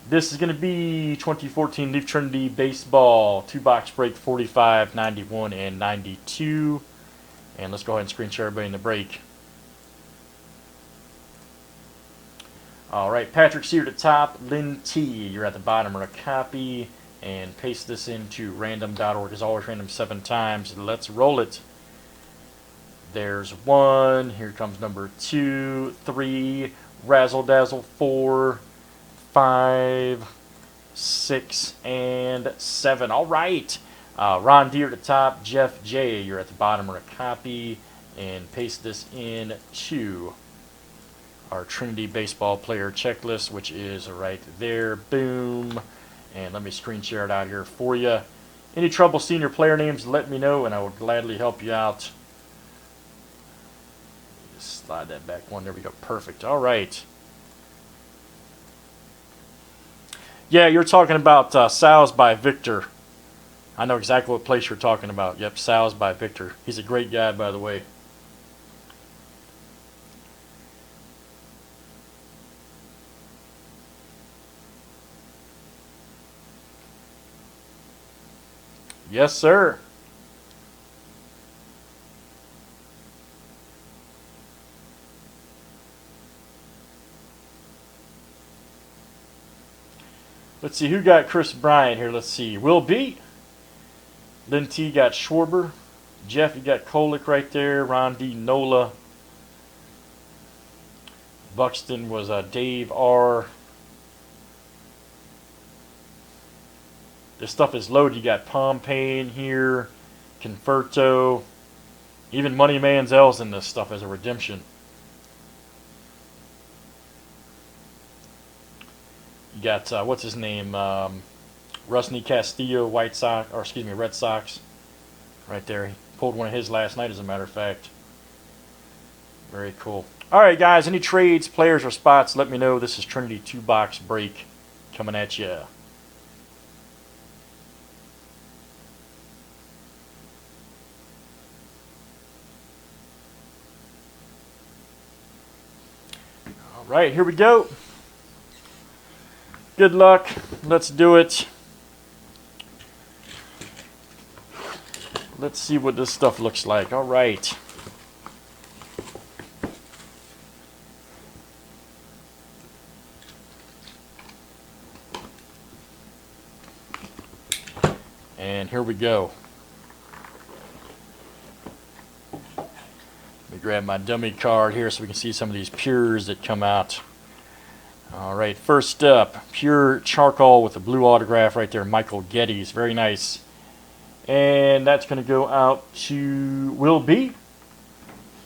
This is going to be 2014 Leaf Trinity Baseball 2-box break 45, 91, and 92. And let's go ahead and screen share everybody in the break. All right, Patrick C at the top, Lynn T, you're at the bottom of a copy, and paste this into random.org. As always, random 7 times. Let's roll it. There's 1. Here comes number 2, 3, razzle dazzle 4, 5, 6, and 7. All right. Ron D at the top, Jeff J, you're at the bottom of a copy, and paste this in to our Trinity baseball player checklist, which is right there. Boom. And let me screen share it out here for you. Any trouble seeing your player names, let me know, and I will gladly help you out. Just slide that back one. There we go. Perfect. All right. Yeah, you're talking about Sal's by Victor. I know exactly what place you're talking about. Yep, Sal's by Victor. He's a great guy, by the way. Yes, sir. Let's see, who got Chris Bryant here? Let's see. Will B. Lynn T got Schwarber. Jeff, you got Kolick right there. Ron D. Nola. Buxton was Dave R. This stuff is loaded. You got Pompane here, Conferto, even Money Manziel's in this stuff as a redemption. You got what's his name, Rusney Castillo, Red Sox, right there. He pulled one of his last night, as a matter of fact. Very cool. All right, guys. Any trades, players, or spots? Let me know. This is Trinity 2-box break coming at you. Right, here we go. Good luck. Let's do it. Let's see what this stuff looks like. All right. And here we go. Grab my dummy card here so we can see some of these pures that come out. All right, first up, pure charcoal with a blue autograph right there, Michael Geddes. Very nice. And that's going to go out to Will B.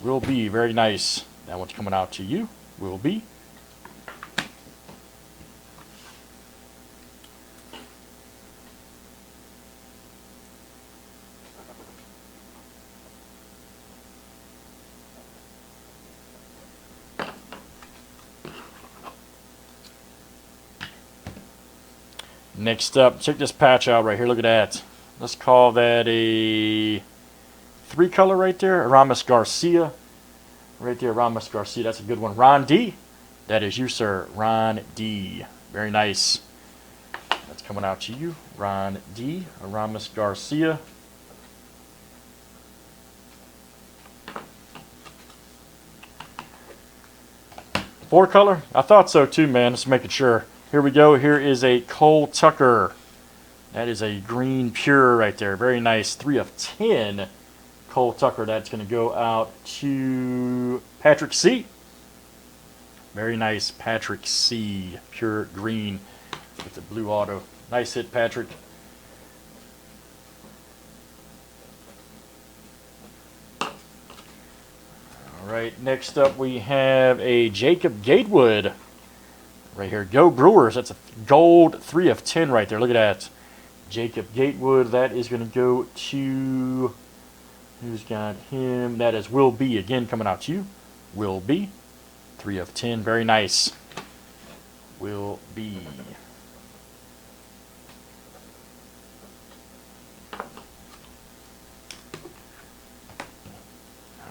Will B, very nice. That one's coming out to you, Will B. Next up, check this patch out right here. Look at that. Let's call that a 3-color right there. Aramis Garcia. Right there, Aramis Garcia. That's a good one. Ron D. That is you, sir. Ron D. Very nice. That's coming out to you. Ron D. Aramis Garcia. Four-color? I thought so too, man. Just making sure. Here we go. Here is a Cole Tucker. That is a green pure right there. Very nice. 3 of 10. Cole Tucker. That's going to go out to Patrick C. Very nice. Patrick C. Pure green with the blue auto. Nice hit, Patrick. All right. Next up, we have a Jacob Gatewood. Right here, go Brewers. That's a gold 3 of 10 right there. Look at that. Jacob Gatewood. That is going to go to, who's got him? That is Will B. Again, coming out to you. Will B. 3 of 10. Very nice. Will B.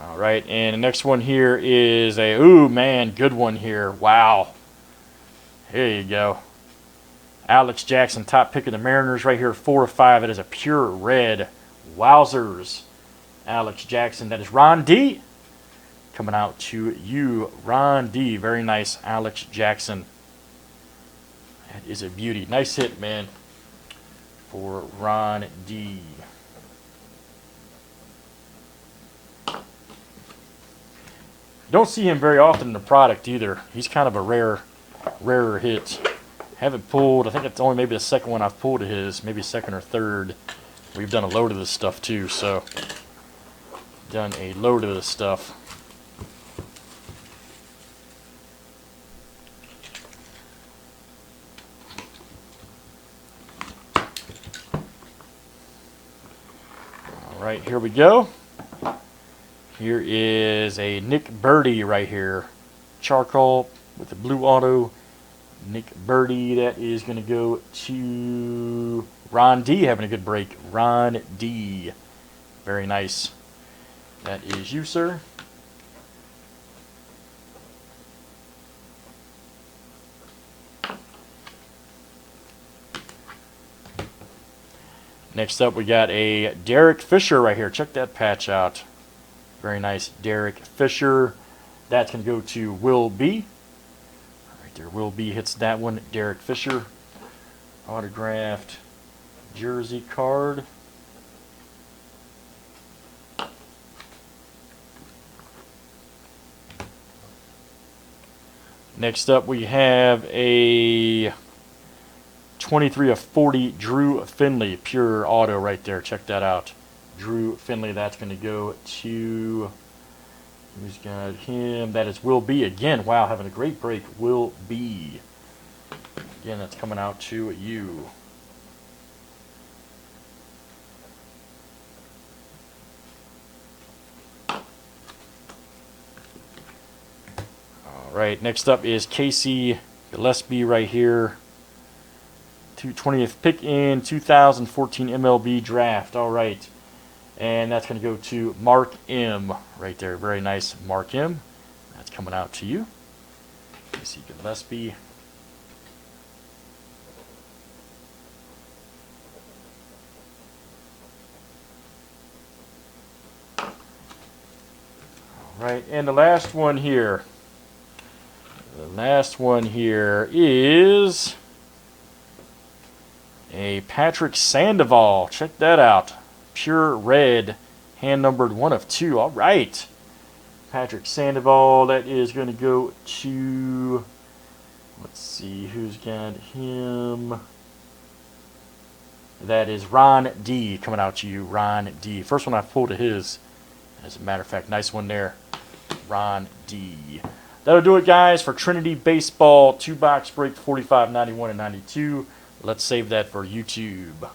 All right, and the next one here is a, ooh, man, good one here. Wow. Here you go. Alex Jackson, top pick of the Mariners right here, 4 of 5. It is a pure red. Wowzers. Alex Jackson. That is Ron D. Coming out to you, Ron D. Very nice, Alex Jackson. That is a beauty. Nice hit, man, for Ron D. Don't see him very often in the product either. He's kind of a rarer hit. Haven't pulled, I think it's only maybe the second one I've pulled of his, maybe second or third. We've done a load of this stuff too, so done a load of this stuff. All right, here we go. Here is a Nick Birdie right here. Charcoal with the blue auto. Nick Birdie, that is going to go to Ron D, having a good break. Ron D. Very nice. That is you, sir. Next up, we got a Derek Fisher right here. Check that patch out. Very nice, Derek Fisher. That's going to go to Will B. Right there, Will B hits that one. Derek Fisher. Autographed jersey card. Next up, we have a 23 of 40 Drew Finley, pure auto right there. Check that out. Drew Finley, that's going to go to, who's got him? That is Will B again. Wow, having a great break. Will B. Again, that's coming out to you. All right, next up is Casey Gillespie right here. 20th pick in 2014 MLB draft. All right. And that's going to go to Mark M. right there. Very nice, Mark M. That's coming out to you. Casey Gillespie. All right, and the last one here. The last one here is a Patrick Sandoval. Check that out. Pure red, hand numbered 1 of 2. All right. Patrick Sandoval, that is going to go to, let's see, who's got him? That is Ron D coming out to you, Ron D. First one I pulled of his, as a matter of fact. Nice one there, Ron D. That'll do it, guys, for Trinity Baseball 2-box break 45, 91, and 92. Let's save that for YouTube.